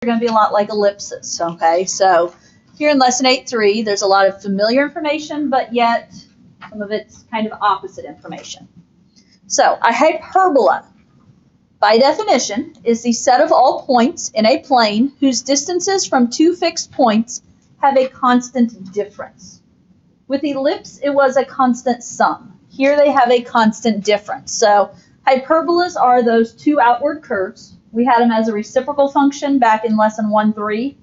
going to be a lot like ellipses, okay? So here in Lesson 8.3, there's a lot of familiar information, but yet some of it's kind of opposite information. So a hyperbola, by definition, is the set of all points in a plane whose distances from two fixed points have a constant difference. With ellipse, it was a constant sum. Here they have a constant difference. So hyperbolas are those two outward curves. We had them as a reciprocal function back in Lesson 1.3,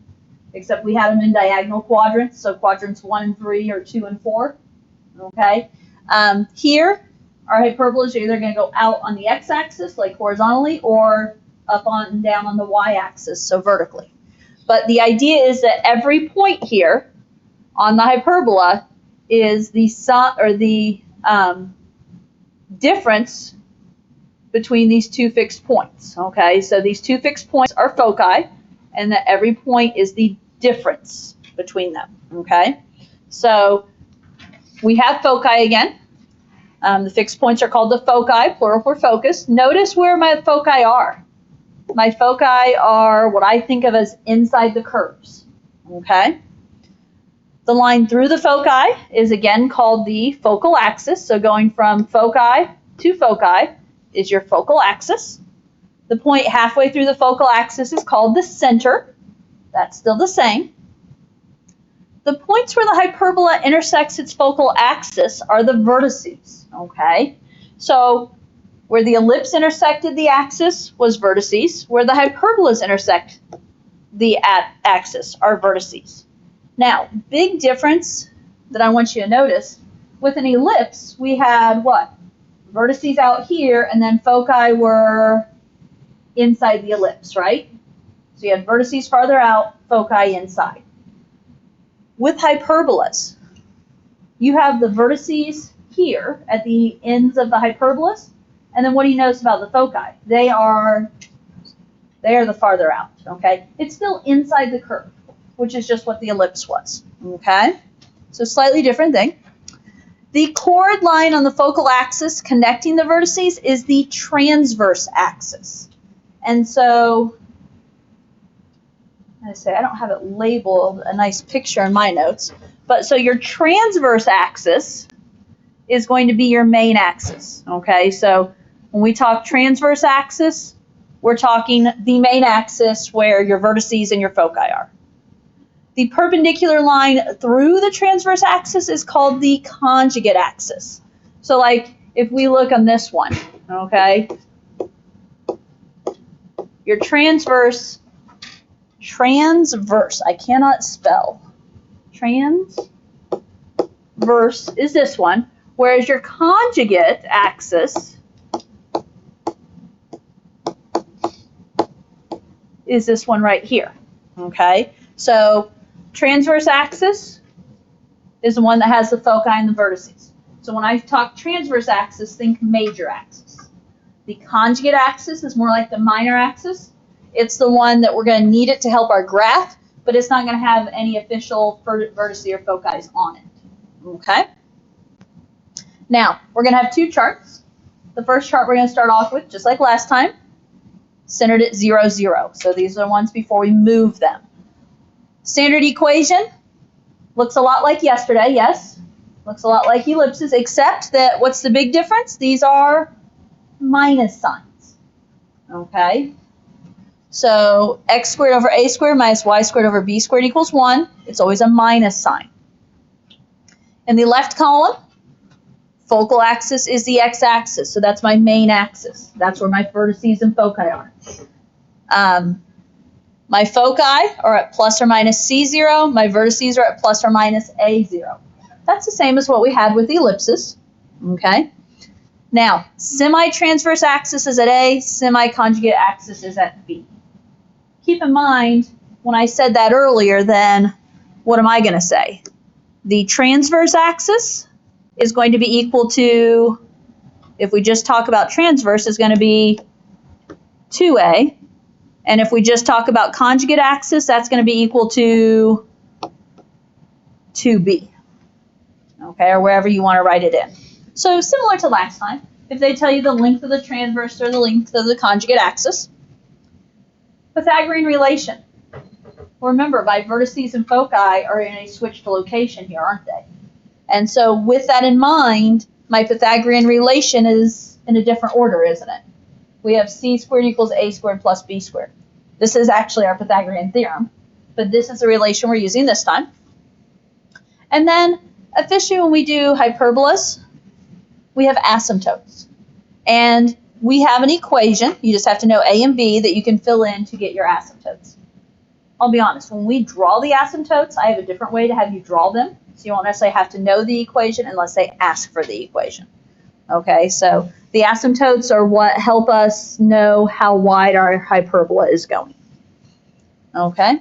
except we had them in diagonal quadrants, so quadrants 1 and 3 or 2 and 4. Okay. Here, our hyperbolas are either going to go out on the x-axis, like horizontally, or up on and down on the y-axis, so vertically. But the idea is that every point here on the hyperbola is the sum or the difference between these two fixed points. Okay, so these two fixed points are foci, and that every point is the difference between them. Okay, so we have foci again. The fixed points are called the foci, plural for focus. Notice where my foci are. My foci are what I think of as inside the curves. Okay. The line through the foci is again called the focal axis. So going from foci to foci is your focal axis. The point halfway through the focal axis is called the center. That's still the same. The points where the hyperbola intersects its focal axis are the vertices. Okay, so where the ellipse intersected the axis was vertices. Where the hyperbolas intersect the axis are vertices. Now, big difference that I want you to notice, with an ellipse, we had what? Vertices out here, and then foci were inside the ellipse, right? So you had vertices farther out, foci inside. With hyperbolas, you have the vertices here at the ends of the hyperbolas, and then what do you notice about the foci? They are the farther out, okay? It's still inside the curve, which is just what the ellipse was, okay? So slightly different thing. The chord line on the focal axis connecting the vertices is the transverse axis. And so, I don't have it labeled, a nice picture in my notes, but so your transverse axis is going to be your main axis, okay? So when we talk transverse axis, we're talking the main axis where your vertices and your foci are. The perpendicular line through the transverse axis is called the conjugate axis. So like if we look on this one, okay, your transverse, I cannot spell, transverse is this one, whereas your conjugate axis is this one right here, okay? So transverse axis is the one that has the foci and the vertices. So when I talk transverse axis, think major axis. The conjugate axis is more like the minor axis. It's the one that we're going to need it to help our graph, but it's not going to have any official vertices or foci on it. Okay? Now, we're going to have two charts. The first chart we're going to start off with, just like last time, centered at 0, 0. So these are the ones before we move them. Standard equation looks a lot like yesterday, yes. Looks a lot like ellipses, except that what's the big difference? These are minus signs. Okay? So x squared over a squared minus y squared over b squared equals 1. It's always a minus sign. In the left column, focal axis is the x-axis, so that's my main axis. That's where my vertices and foci are. My foci are at plus or minus C0. My vertices are at plus or minus A0. That's the same as what we had with the ellipses. Okay? Now, semi-transverse axis is at A, semi-conjugate axis is at B. Keep in mind, when I said that earlier, then what am I going to say? The transverse axis is going to be equal to, if we just talk about transverse, is going to be 2A. And if we just talk about conjugate axis, that's going to be equal to 2B. Okay, or wherever you want to write it in. So similar to last time, if they tell you the length of the transverse or the length of the conjugate axis. Pythagorean relation. Well, remember, my vertices and foci are in a switched location here, aren't they? And so with that in mind, my Pythagorean relation is in a different order, isn't it? We have c squared equals a squared plus b squared. This is actually our Pythagorean theorem, but this is the relation we're using this time. And then officially when we do hyperbolas, we have asymptotes. And we have an equation, you just have to know A and B, that you can fill in to get your asymptotes. I'll be honest, when we draw the asymptotes, I have a different way to have you draw them. So you won't necessarily have to know the equation unless they ask for the equation. Okay, so the asymptotes are what help us know how wide our hyperbola is going. Okay,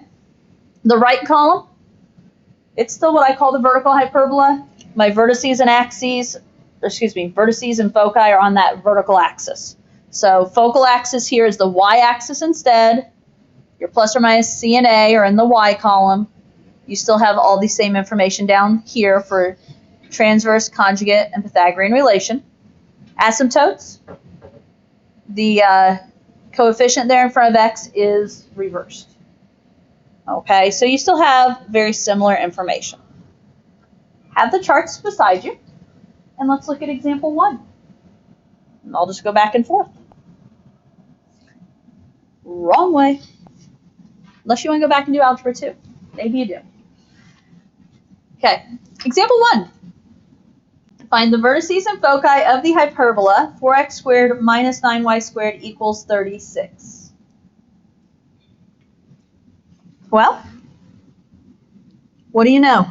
the right column, it's still what I call the vertical hyperbola. My vertices and foci are on that vertical axis. So focal axis here is the y-axis instead. Your plus or minus c and a are in the y column. You still have all the same information down here for transverse, conjugate, and Pythagorean relation. Asymptotes, the coefficient there in front of x is reversed. Okay, so you still have very similar information. Have the charts beside you, and let's look at example 1. And I'll just go back and forth. Wrong way. Unless you want to go back and do algebra 2. Maybe you do. Okay, example 1. Find the vertices and foci of the hyperbola 4x squared minus 9y squared equals 36. Well, what do you know?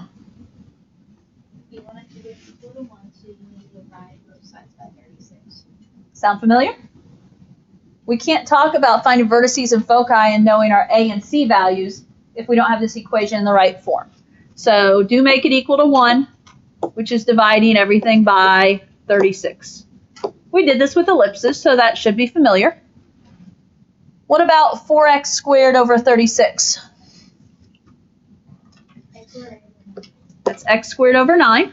You want it to be equal to 1, so you need to divide both sides by 36. Sound familiar? We can't talk about finding vertices and foci and knowing our a and c values if we don't have this equation in the right form. So do make it equal to 1, which is dividing everything by 36. We did this with ellipses, so that should be familiar. What about 4x squared over 36? That's x squared over 9.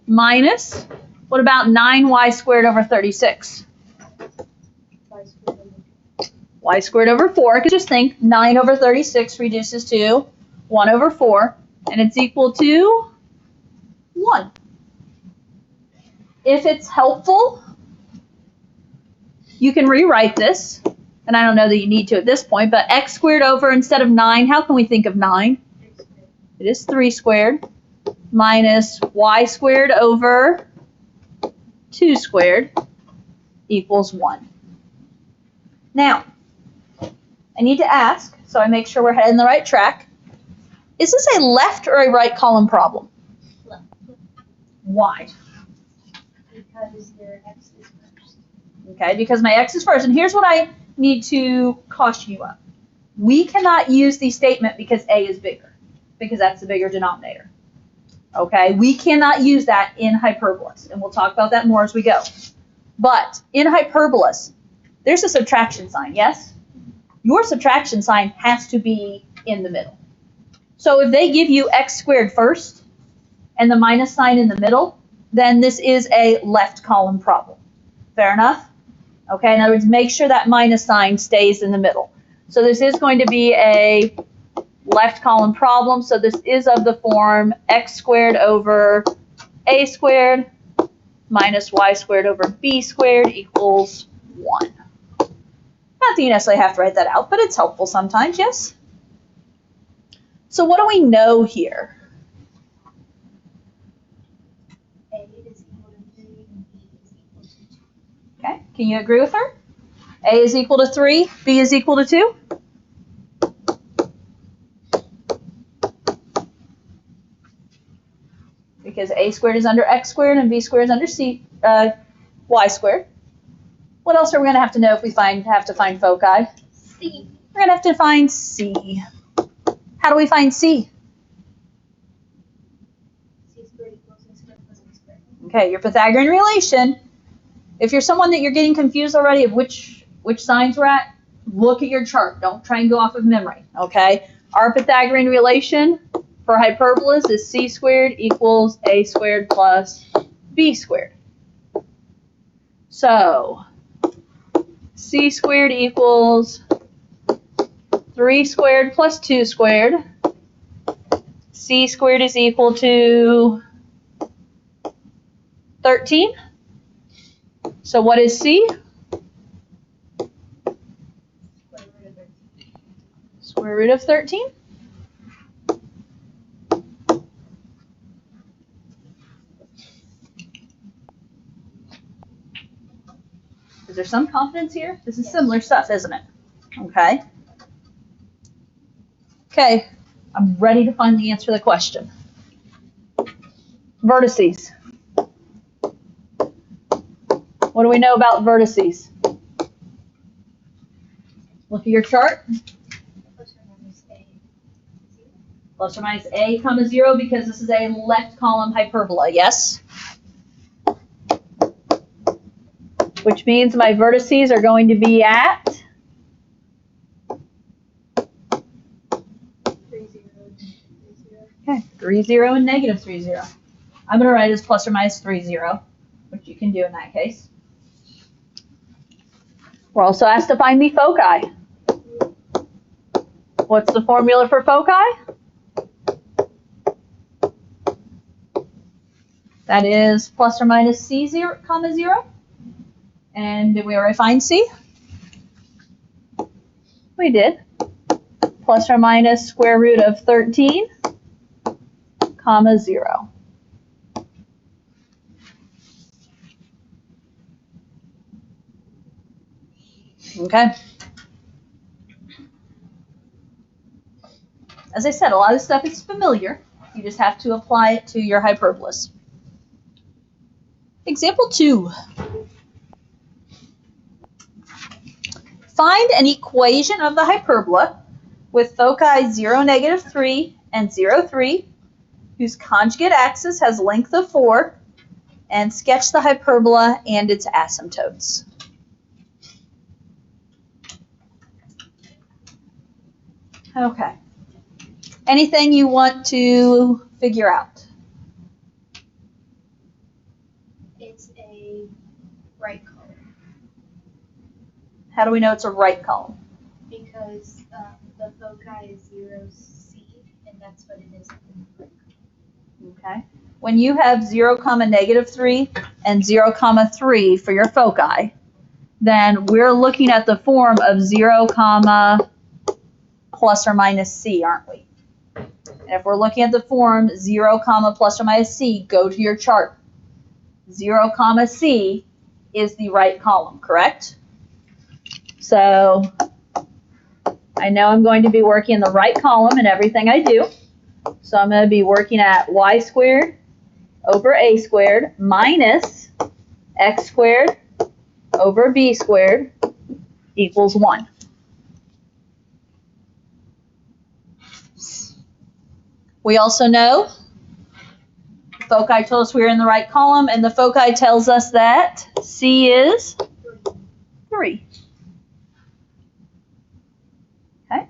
Minus, what about 9y squared over 36? Y squared over 4, because just think 9 over 36 reduces to 1 over 4, and it's equal to 1. If it's helpful, you can rewrite this, and I don't know that you need to at this point, but x squared over, instead of 9, how can we think of 9? It is 3 squared minus y squared over 2 squared equals 1. Now, I need to ask, so I make sure we're heading the right track, is this a left or a right column problem? Left. Why? Because your x is first. Okay, because my x is first. And here's what I need to caution you of. We cannot use the statement because a is bigger, because that's the bigger denominator. Okay, we cannot use that in hyperbolas, and we'll talk about that more as we go. But in hyperbolas, there's a subtraction sign, yes? Your subtraction sign has to be in the middle. So if they give you x squared first and the minus sign in the middle, then this is a left column problem. Fair enough? Okay, in other words, make sure that minus sign stays in the middle. So this is going to be a left column problem. So this is of the form x squared over a squared minus y squared over b squared equals 1. Not that you necessarily have to write that out, but it's helpful sometimes, yes? So what do we know here? A is equal to 3 and B is equal to 2. Okay, can you agree with her? A is equal to 3, B is equal to 2? Because a squared is under x squared and b squared is under y squared. What else are we going to have to know if we have to find foci? C. We're going to have to find c. How do we find c? C squared equals a squared plus b squared. Okay, your Pythagorean relation. If you're someone that you're getting confused already of which signs we're at, look at your chart. Don't try and go off of memory, okay? Our Pythagorean relation for hyperbolas is c squared equals a squared plus b squared. So, c squared equals 3 squared plus 2 squared. C squared is equal to 13. So what is C? Square root of 13. Is there some confidence here? This is similar stuff, isn't it? Okay. Okay, I'm ready to find the answer to the question. Vertices. What do we know about vertices? Look at your chart. Plus or minus a comma 0 because this is a left column hyperbola, yes? Which means my vertices are going to be at 3, 0 and negative 3, 0. I'm going to write it as plus or minus 3, 0, which you can do in that case. We're also asked to find the foci. What's the formula for foci? That is plus or minus C 0, comma 0. And did we already find C? We did. Plus or minus square root of 13, comma 0. Okay. As I said, a lot of stuff is familiar. You just have to apply it to your hyperbolas. Example 2. Find an equation of the hyperbola with foci 0, negative 3 and 0, 3, whose conjugate axis has length of 4, and sketch the hyperbola and its asymptotes. Okay. Anything you want to figure out? It's a right column How do we know it's a right column? because the foci is 0C, and that's what it is. Okay. When you have 0, comma negative 3 and 0, comma 3 for your foci, then we're looking at the form of 0, comma plus or minus C, aren't we? And if we're looking at the form 0, comma plus or minus C, go to your chart. 0, comma C is the right column, correct? So I know I'm going to be working in the right column in everything I do. So I'm going to be working at y squared over a squared minus x squared over b squared equals 1. We also know the foci told us we were in the right column, and the foci tells us that C is 3. Okay.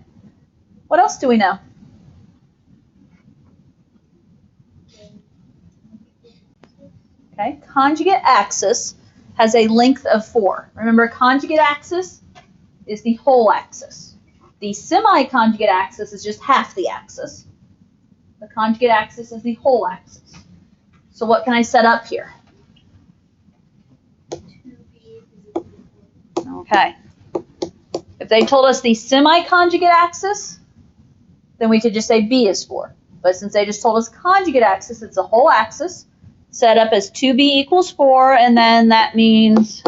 What else do we know? Okay. Conjugate axis has a length of 4. Remember, conjugate axis is the whole axis. The semi-conjugate axis is just half the axis. The conjugate axis is the whole axis. So what can I set up here? Okay. If they told us the semi-conjugate axis, then we could just say B is 4. But since they just told us conjugate axis, it's the whole axis. Set up as 2B equals 4, and then that means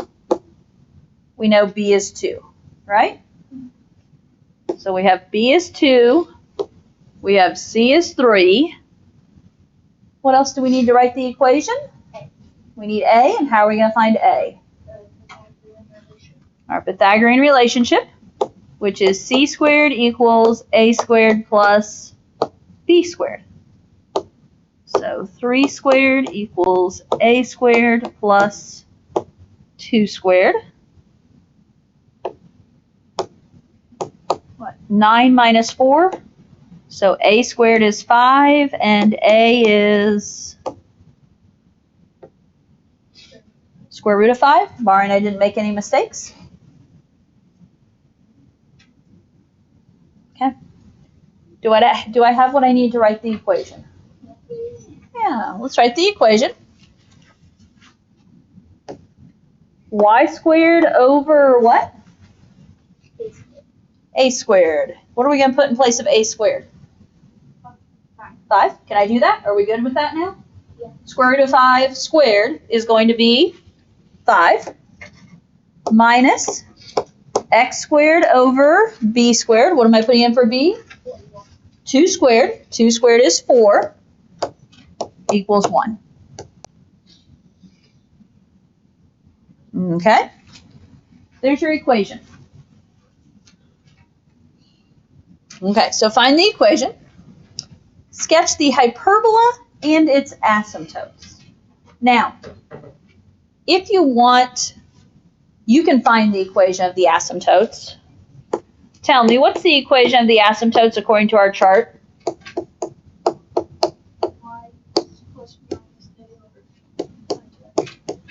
we know B is 2, right? So we have B is 2. We have C is 3. What else do we need to write the equation? We need A, and how are we going to find A? Our Pythagorean relationship, which is C squared equals A squared plus B squared. So 3 squared equals A squared plus 2 squared. 9 minus 4. So A squared is 5, and A is square root of 5, barring I didn't make any mistakes. Do I have what I need to write the equation? Yeah, let's write the equation. Y squared over what? A squared. What are we going to put in place of a squared? 5. Can I do that? Are we good with that now? Yeah. Square root of 5 squared is going to be 5 minus x squared over b squared. What am I putting in for b? 2 squared. 2 squared is 4 equals 1. Okay? There's your equation. Okay, so find the equation. Sketch the hyperbola and its asymptotes. Now, if you want, you can find the equation of the asymptotes. Tell me, what's the equation of the asymptotes according to our chart?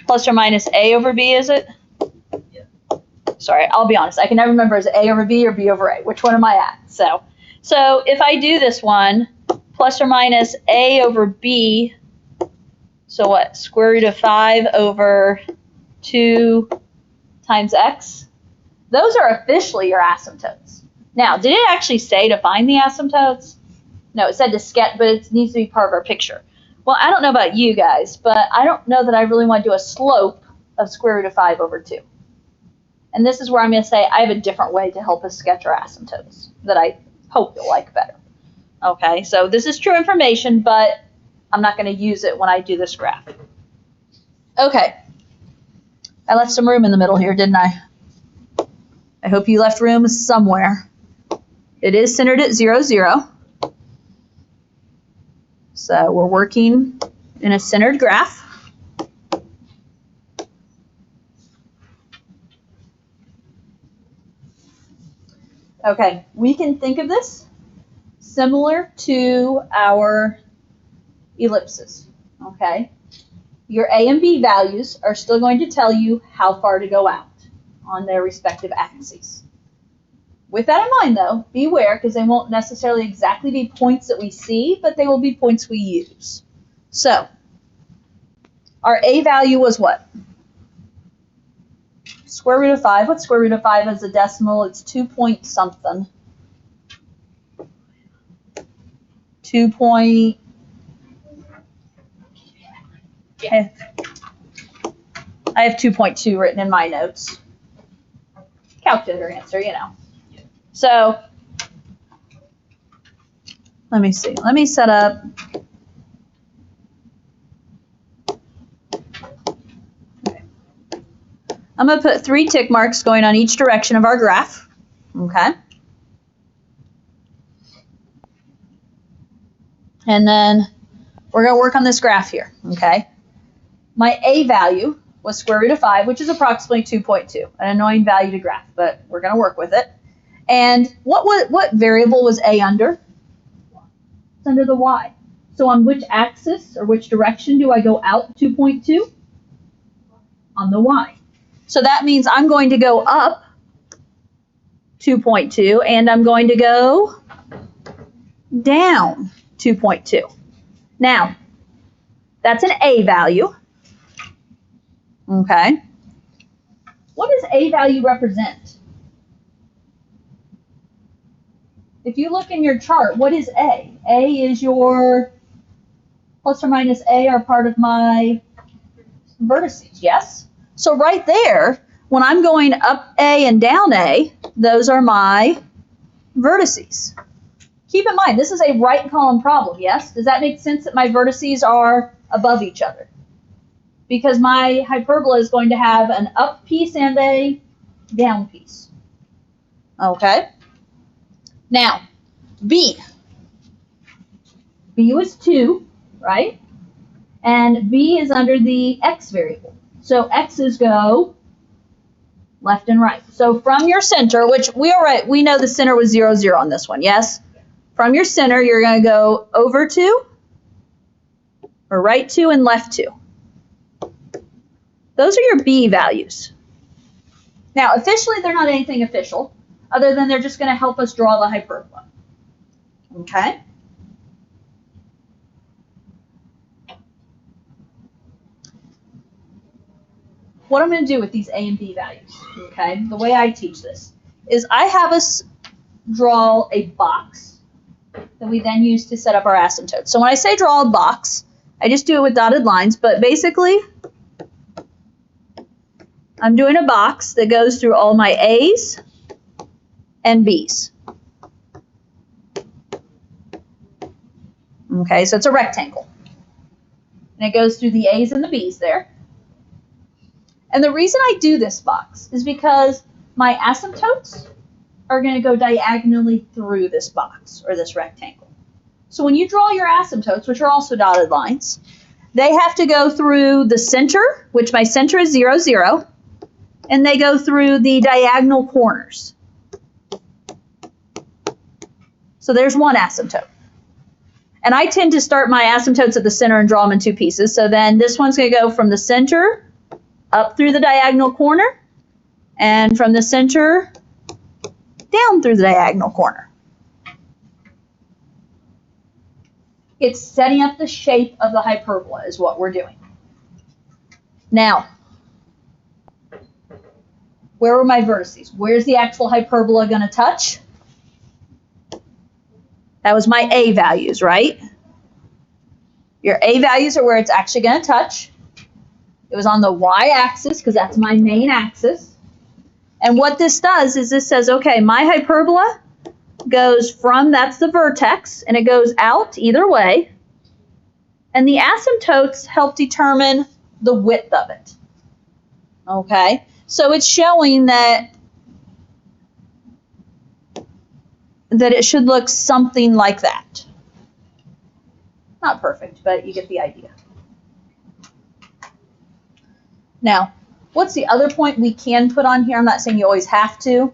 Plus or minus a over b, is it? Yeah. Sorry, I'll be honest. I can never remember is it a over b or b over a. Which one am I at? So if I do this one, plus or minus a over b, so what? Square root of 5 over 2 times x. Those are officially your asymptotes. Now, did it actually say to find the asymptotes? No, it said to sketch, but it needs to be part of our picture. Well, I don't know about you guys, but I don't know that I really want to do a slope of square root of 5 over 2. And this is where I'm going to say I have a different way to help us sketch our asymptotes that I hope you'll like better. Okay, so this is true information, but I'm not going to use it when I do this graph. Okay, I left some room in the middle here, didn't I? I hope you left room somewhere. It is centered at 0, 0. So we're working in a centered graph. Okay, we can think of this similar to our ellipses, okay? Your A and B values are still going to tell you how far to go out on their respective axes. With that in mind, though, beware, because they won't necessarily exactly be points that we see, but they will be points we use. So, our A value was what? Square root of 5. What's square root of 5 as a decimal? It's 2 point something. 2 point... I have 2.2 written in my notes. Calculator answer, you know. So, let me see. Let me set up. Okay. I'm going to put 3 tick marks going on each direction of our graph. Okay. And then we're going to work on this graph here. Okay. My A value was square root of 5, which is approximately 2.2. An annoying value to graph, but we're going to work with it. And what variable was A under? It's under the y. So on which axis or which direction do I go out 2.2? On the y. So that means I'm going to go up 2.2 and I'm going to go down 2.2. Now, that's an A value. Okay. What does A value represent? If you look in your chart, what is A? A is your plus or minus A are part of my vertices, yes? So right there, when I'm going up A and down A, those are my vertices. Keep in mind, this is a right column problem, yes? Does that make sense that my vertices are above each other? Because my hyperbola is going to have an up piece and a down piece. Okay? Now, B. B was 2, right? And B is under the X variable. So X's go left and right. So from your center, which we know the center was 0, 0 on this one, yes? From your center, you're going to go over 2, or right 2, and left 2. Those are your B values. Now, officially, they're not anything official, other than they're just going to help us draw the hyperbola. Okay? What I'm going to do with these A and B values, okay, the way I teach this, is I have us draw a box that we then use to set up our asymptotes. So when I say draw a box, I just do it with dotted lines, but basically I'm doing a box that goes through all my A's and B's. Okay, so it's a rectangle. And it goes through the A's and the B's there. And the reason I do this box is because my asymptotes are going to go diagonally through this box or this rectangle. So when you draw your asymptotes, which are also dotted lines, they have to go through the center, which my center is 0, 0, and they go through the diagonal corners. So there's one asymptote. And I tend to start my asymptotes at the center and draw them in two pieces. So then this one's going to go from the center up through the diagonal corner, and from the center down through the diagonal corner. It's setting up the shape of the hyperbola is what we're doing. Now, where were my vertices? Where's the actual hyperbola going to touch? That was my A values, right? Your A values are where it's actually going to touch. It was on the y-axis because that's my main axis. And what this does is this says, okay, my hyperbola goes from, that's the vertex, and it goes out either way. And the asymptotes help determine the width of it. Okay, so it's showing that it should look something like that. Not perfect, but you get the idea. Now, what's the other point we can put on here? I'm not saying you always have to,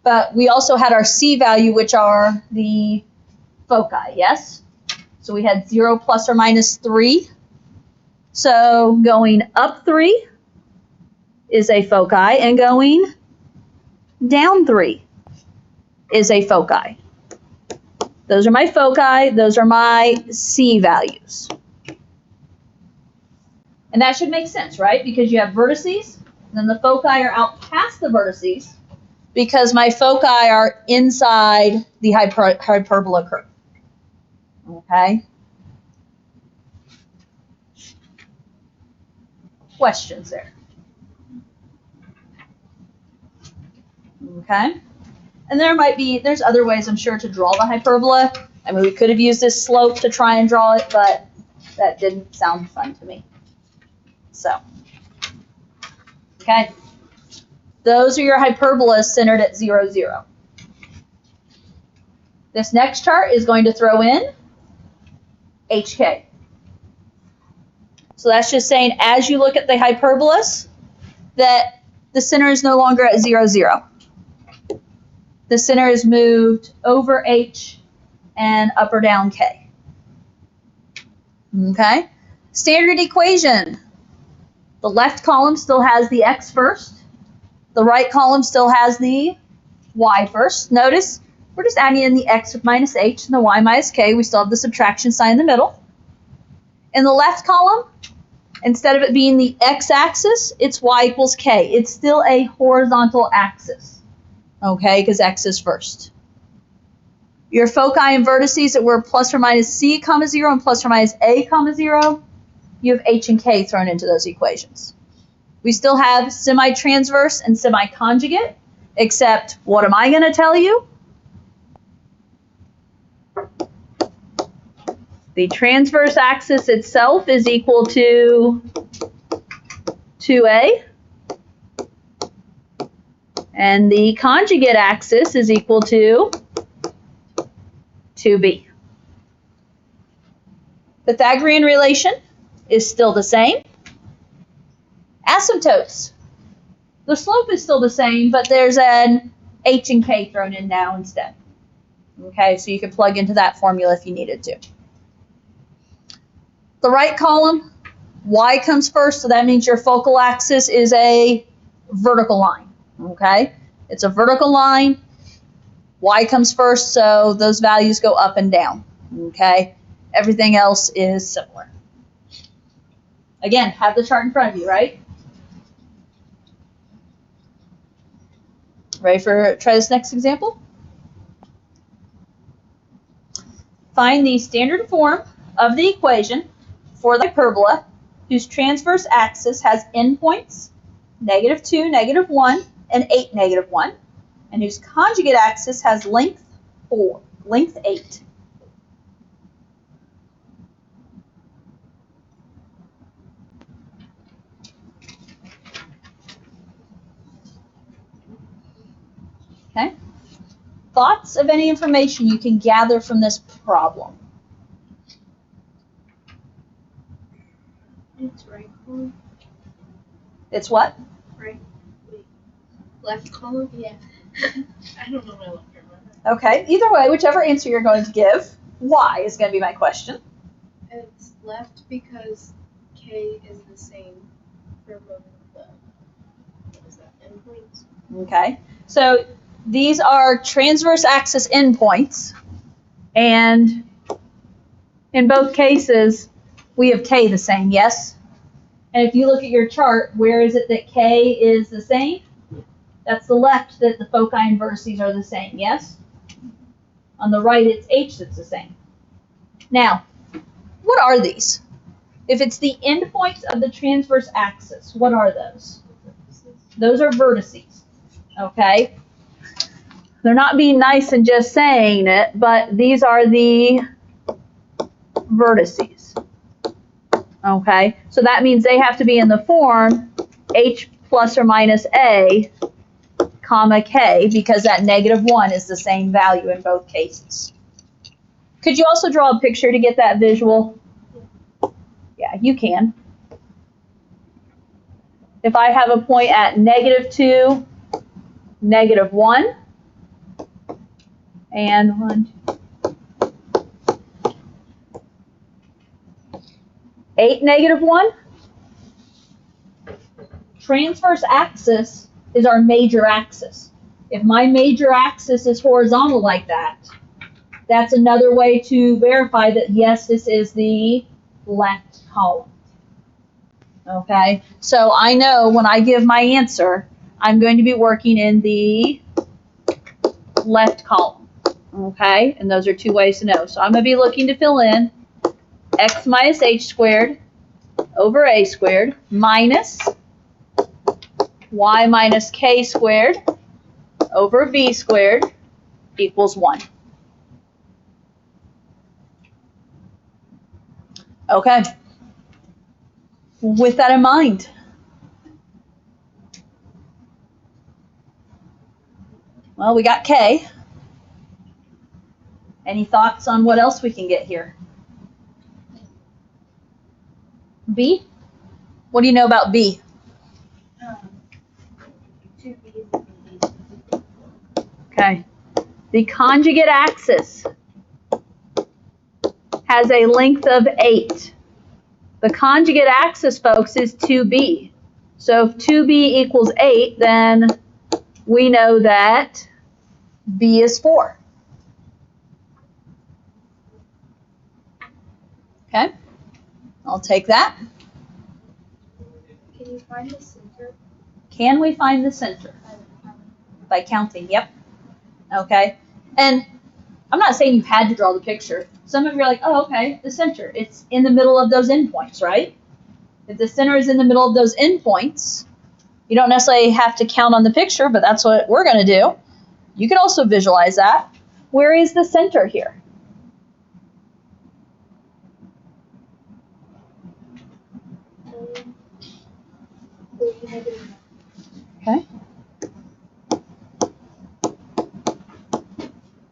but we also had our C value, which are the foci, yes? So we had 0 plus or minus 3. So going up 3 is a foci, and going down 3 is a foci. Those are my foci. Those are my C values. And that should make sense, right? Because you have vertices, and then the foci are out past the vertices because my foci are inside the hyperbola curve. Okay? Questions there? Okay? And there's other ways, I'm sure, to draw the hyperbola. I mean, we could have used this slope to try and draw it, but that didn't sound fun to me. So, okay, those are your hyperbolas centered at 0, 0. This next chart is going to throw in HK. So that's just saying as you look at the hyperbolas that the center is no longer at 0, 0. The center is moved over H and up or down K. Okay, standard equation. The left column still has the x first. The right column still has the y first. Notice we're just adding in the x minus h and the y minus k. We still have the subtraction sign in the middle. In the left column, instead of it being the x-axis, it's y equals k. It's still a horizontal axis, okay, because x is first. Your foci and vertices that were plus or minus c comma 0 and plus or minus a comma 0, you have h and k thrown into those equations. We still have semi-transverse and semi-conjugate, except what am I going to tell you? The transverse axis itself is equal to 2a, and the conjugate axis is equal to 2b. Pythagorean relation is still the same. Asymptotes. The slope is still the same, but there's an h and k thrown in now instead. Okay, so you can plug into that formula if you needed to. The right column, y comes first, so that means your focal axis is a vertical line. Okay, it's a vertical line. Y comes first, so those values go up and down, okay? Everything else is similar. Again, have the chart in front of you, right? Ready for, try this next example? Find the standard form of the equation for the hyperbola whose transverse axis has endpoints, -2, -1, and 8, -1, and whose conjugate axis has length 8. Okay? Thoughts of any information you can gather from this problem? It's right column. It's what? Right. Wait. Left column? Yeah. I don't know my left or right. Okay, either way, whichever answer you're going to give, y is going to be my question. It's left because K is the same for both of the, what is that, endpoints? Okay, so these are transverse axis endpoints, and in both cases, we have K the same, yes? And if you look at your chart, where is it that K is the same? That's the left that the foci and vertices are the same, yes? On the right, it's H that's the same. Now, what are these? If it's the endpoints of the transverse axis, what are those? Those are vertices, okay? They're not being nice and just saying it, but these are the vertices, okay? So that means they have to be in the form H plus or minus A, comma K, because that -1 is the same value in both cases. Could you also draw a picture to get that visual? Yeah, you can. If I have a point at -2, -1, and 1, 8, -1, transverse axis is our major axis. If my major axis is horizontal like that, that's another way to verify that, yes, this is the left column. Okay, so I know when I give my answer, I'm going to be working in the left column. Okay, and those are two ways to know. So I'm going to be looking to fill in x minus h squared over a squared minus y minus k squared over b squared equals 1. Okay. With that in mind, well, we got K. Any thoughts on what else we can get here? B? What do you know about B? 2 B's and B's. Okay. The conjugate axis has a length of 8. The conjugate axis, folks, is 2b. So if 2b equals 8, then we know that b is 4. Okay, I'll take that. Can you find the center? Can we find the center? By counting, yep. Okay, and I'm not saying you had to draw the picture. Some of you are like, oh, okay, the center. It's in the middle of those endpoints, right? If the center is in the middle of those endpoints, you don't necessarily have to count on the picture, but that's what we're going to do. You can also visualize that. Where is the center here? Okay.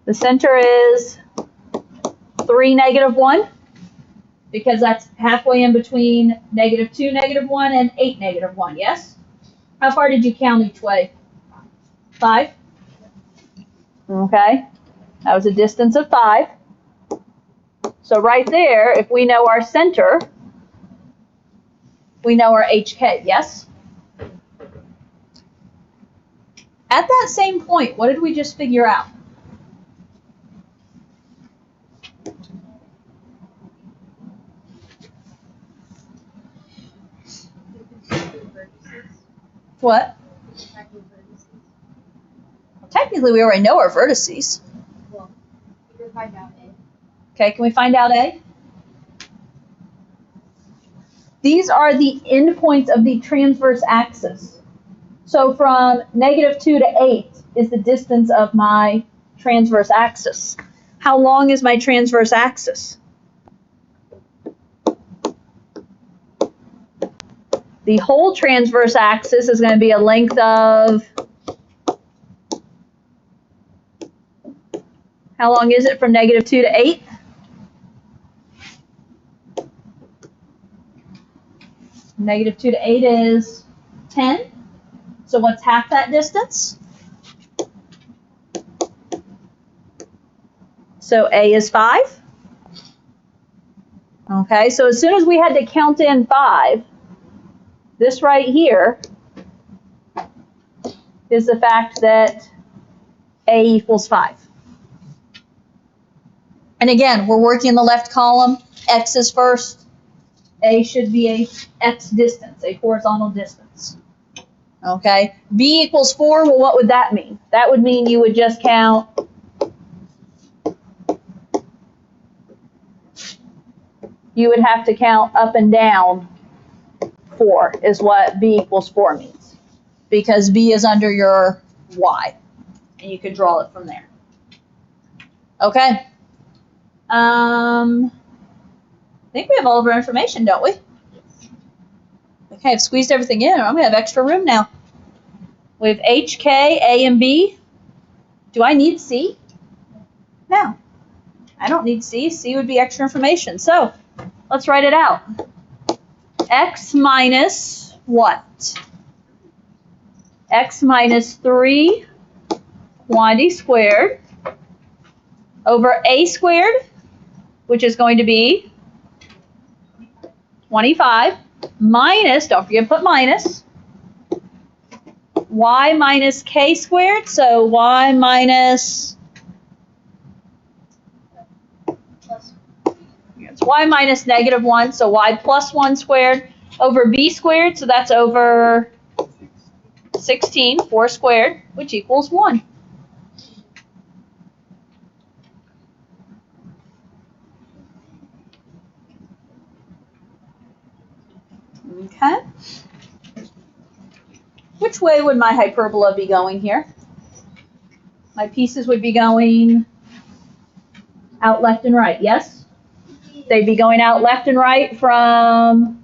The center is 3, -1, because that's halfway in between -2, -1, and 8, -1, yes? How far did you count each way? 5? Okay, that was a distance of 5. So right there, if we know our center, we know our HK, yes? At that same point, what did we just figure out? What? Tracking vertices. Technically, we already know our vertices. Well, you can find out A. Okay, can we find out A? These are the endpoints of the transverse axis. So from -2 to 8 is the distance of my transverse axis. How long is my transverse axis? The whole transverse axis is going to be a length of, how long is it from -2 to 8? -2 to 8 is 10. So what's half that distance? So A is 5. Okay, so as soon as we had to count in 5, this right here is the fact that A equals 5. And again, we're working in the left column. X is first. A should be a X distance, a horizontal distance. Okay, B equals 4, well, what would that mean? That would mean you would just count you would have to count up and down 4 is what B equals 4 means. Because B is under your Y. And you can draw it from there. Okay. I think we have all of our information, don't we? Okay, I've squeezed everything in. I'm going to have extra room now. We have H, K, A, and B. Do I need C? No. I don't need C. C would be extra information. So, let's write it out. X minus what? X minus 3 quantity squared over A squared, which is going to be 25, minus, don't forget to put minus, Y minus K squared, so Y minus, it's Y minus -1, so Y plus 1 squared, over B squared, so that's over 16, 4 squared, which equals 1. Okay. Which way would my hyperbola be going here? My pieces would be going out left and right, yes? They'd be going out left and right from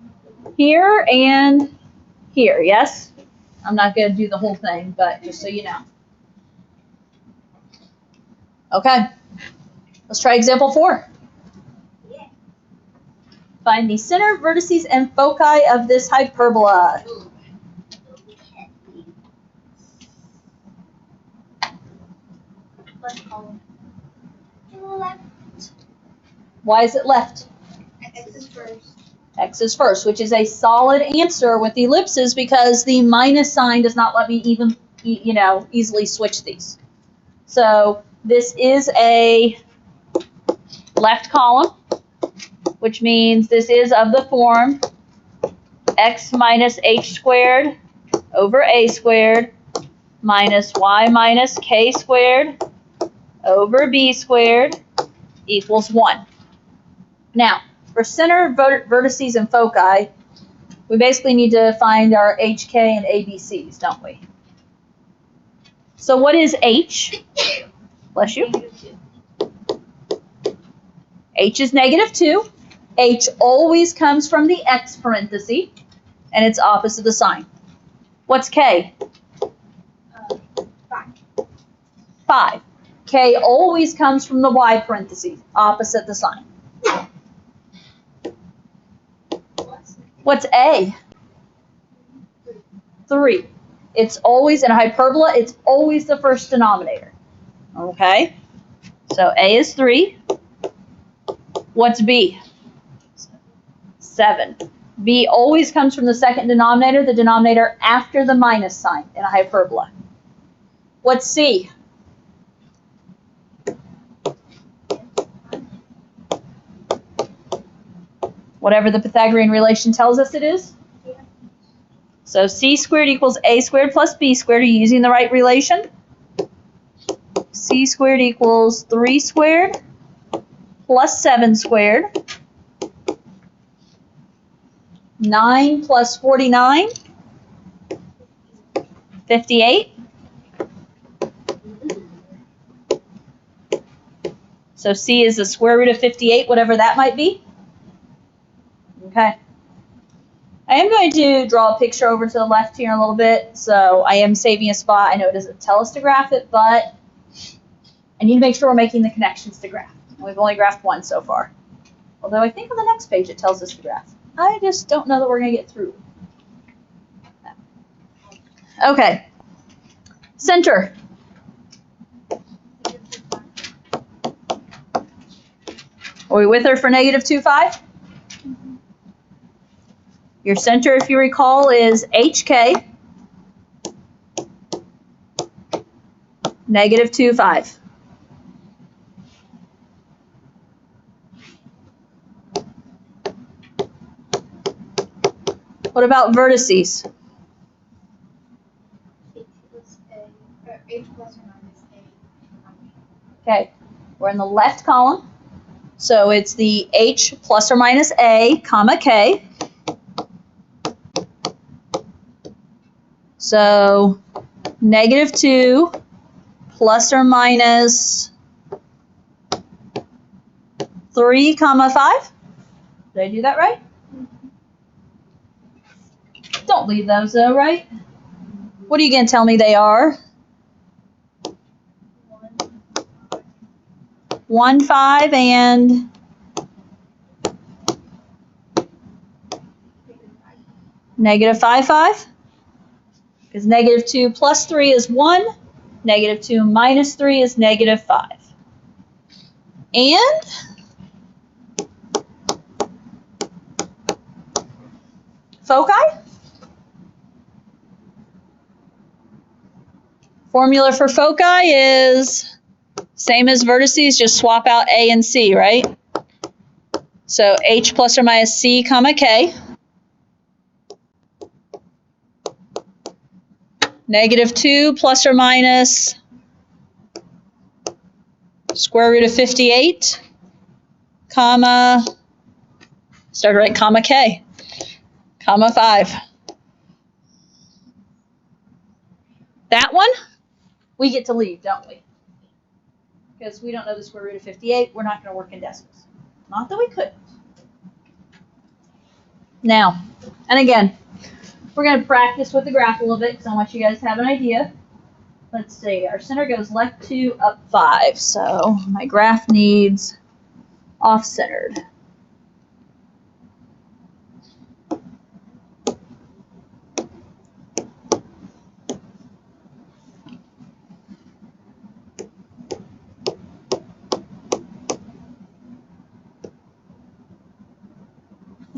here and here, yes? I'm not going to do the whole thing, but just so you know. Okay. Let's try example 4. Find the center, vertices, and foci of this hyperbola. Left column. Why is it left? X is first. X is first, which is a solid answer with ellipses because the minus sign does not let me even, easily switch these. So this is a left column, which means this is of the form X minus H squared over A squared minus Y minus K squared over B squared equals 1. Now, for center, vertices, and foci, we basically need to find our HK and ABCs, don't we? So what is H? Bless you. H is -2. H always comes from the X parenthesis, and it's opposite the sign. What's K? 5. 5. K always comes from the Y parentheses, opposite the sign. What's A? 3. It's always, in a hyperbola, it's always the first denominator. Okay? So A is 3. What's B? 7. B always comes from the second denominator, the denominator after the minus sign in a hyperbola. What's C? Whatever the Pythagorean relation tells us it is? So c squared equals a squared plus b squared. Are you using the right relation? C squared equals 3 squared plus 7 squared. 9 plus 49, 58. So C is the square root of 58, whatever that might be. Okay. I am going to draw a picture over to the left here in a little bit, so I am saving a spot. I know it doesn't tell us to graph it, but I need to make sure we're making the connections to graph. And we've only graphed one so far. Although I think on the next page it tells us to graph. I just don't know that we're going to get through. Okay. Center. Are we with her for negative 2, 5? Your center, if you recall, is HK, negative 2, 5. What about vertices? H plus or minus A. Okay, we're in the left column. So it's the H plus or minus A, comma, K. So negative 2 plus or minus 3, comma, 5. Did I do that right? Don't leave those though, right? What are you going to tell me they are? 1, 5, and negative 5, 5. Because negative 2 plus 3 is 1. Negative 2 minus 3 is negative 5. And foci? Formula for foci is same as vertices, just swap out A and C, right? So H plus or minus C, comma, K. Negative 2 plus or minus square root of 58, comma, start right, comma, K, comma, 5. That one, we get to leave, don't we? Because we don't know the square root of 58. We're not going to work in decimals. Not that we couldn't. Now, and again, we're going to practice with the graph a little bit because I want you guys to have an idea. Let's see. Our center goes left 2, up 5. So my graph needs off-centered.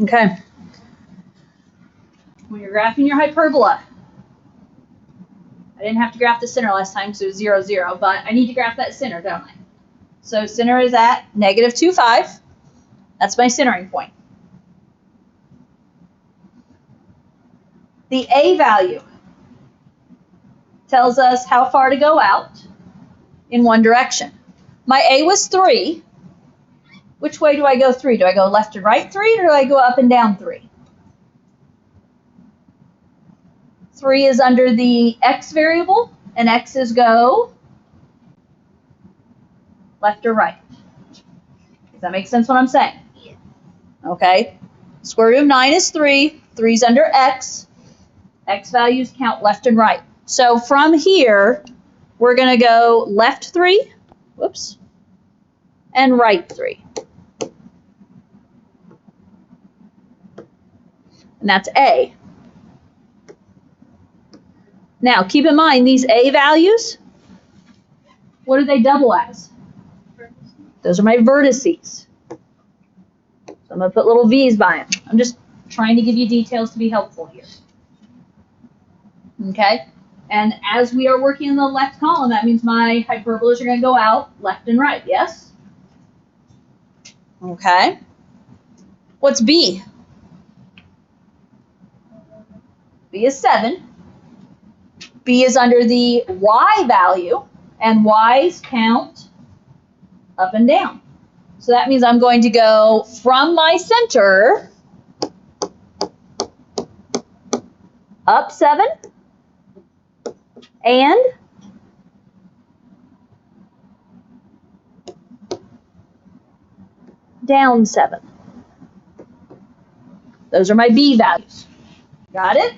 Okay. When you're graphing your hyperbola, I didn't have to graph the center last time because it was 0, 0, but I need to graph that center, don't I? So center is at negative 2, 5. That's my centering point. The A value tells us how far to go out in one direction. My A was 3. Which way do I go 3? Do I go left and right 3, or do I go up and down 3? 3 is under the X variable, and X is go left or right. Does that make sense what I'm saying? Yeah. Okay. Square root of 9 is 3. 3 is under X. X values count left and right. So from here, we're going to go left 3, whoops, and right 3. And that's A. Now, keep in mind, these A values, what do they double as? Those are my vertices. So I'm going to put little V's by them. I'm just trying to give you details to be helpful here. Okay? And as we are working in the left column, that means my hyperbolas are going to go out left and right, yes? Okay. What's B? B is 7. B is under the Y value, and Y's count up and down. So that means I'm going to go from my center up 7 and down 7. Those are my B values. Got it?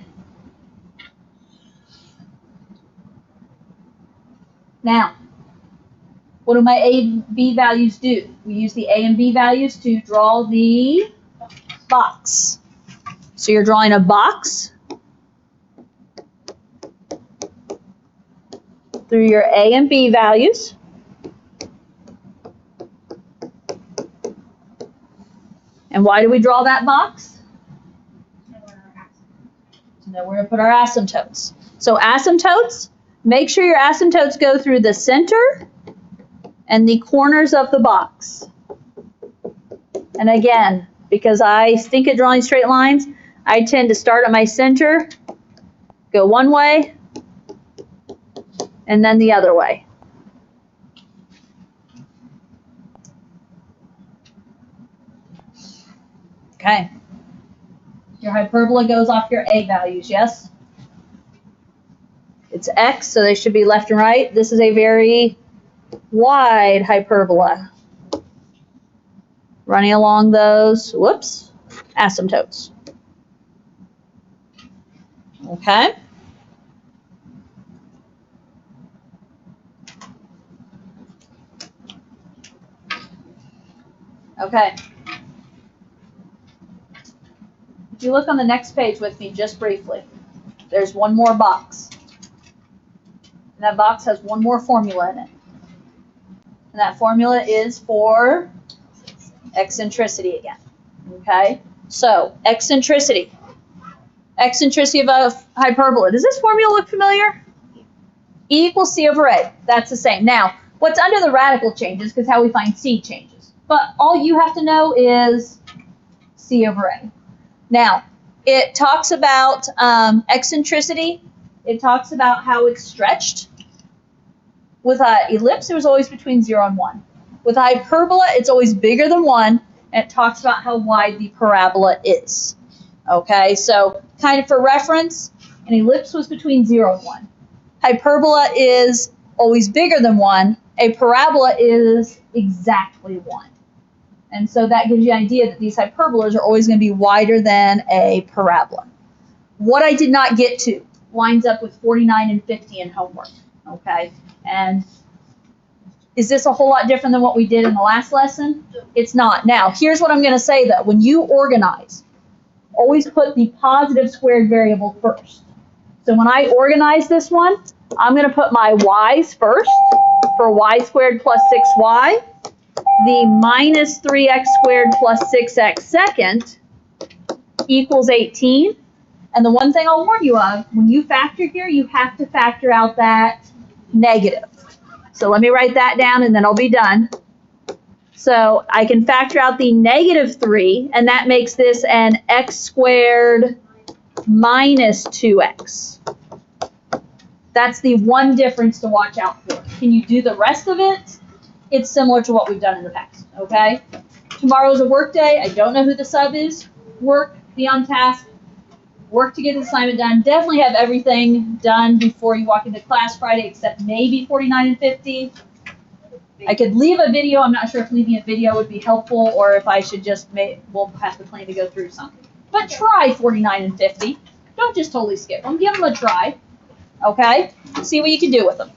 Now, what do my A and B values do? We use the A and B values to draw the box. So you're drawing a box through your A and B values. And why do we draw that box? To know where to put our asymptotes. So asymptotes, make sure your asymptotes go through the center and the corners of the box. And again, because I stink at drawing straight lines, I tend to start at my center, go one way, and then the other way. Okay. Your hyperbola goes off your A values, yes? It's X, so they should be left and right. This is a very wide hyperbola. Running along those, whoops, asymptotes. Okay. Okay. If you look on the next page with me just briefly, there's one more box. And that box has one more formula in it. And that formula is for eccentricity again. Okay? So, eccentricity. Eccentricity of a hyperbola. Does this formula look familiar? E equals C over A. That's the same. Now, what's under the radical changes, because how we find C changes. But all you have to know is C over A. Now, it talks about eccentricity. It talks about how it's stretched. With an ellipse, it was always between 0 and 1. With a hyperbola, it's always bigger than 1, and it talks about how wide the parabola is. Okay, so kind of for reference, an ellipse was between 0 and 1. Hyperbola is always bigger than 1. A parabola is exactly 1. And so that gives you an idea that these hyperbolas are always going to be wider than a parabola. What I did not get to lines up with 49 and 50 in homework. Okay, and is this a whole lot different than what we did in the last lesson? It's not. Now, here's what I'm going to say though. When you organize, always put the positive squared variable first. So when I organize this one, I'm going to put my y's first for y squared plus 6y. The minus 3x squared plus 6x second equals 18. And the one thing I'll warn you of, when you factor here, you have to factor out that negative. So let me write that down and then I'll be done. So I can factor out the negative 3, and that makes this an x squared minus 2x. That's the one difference to watch out for. Can you do the rest of it? It's similar to what we've done in the past, okay? Tomorrow's a work day. I don't know who the sub is. Work, be on task, work to get the assignment done. Definitely have everything done before you walk into class Friday, except maybe 49 and 50. I could leave a video. I'm not sure if leaving a video would be helpful or if I should just we'll have to plan to go through something. But try 49 and 50. Don't just totally skip them. Give them a try, okay? See what you can do with them.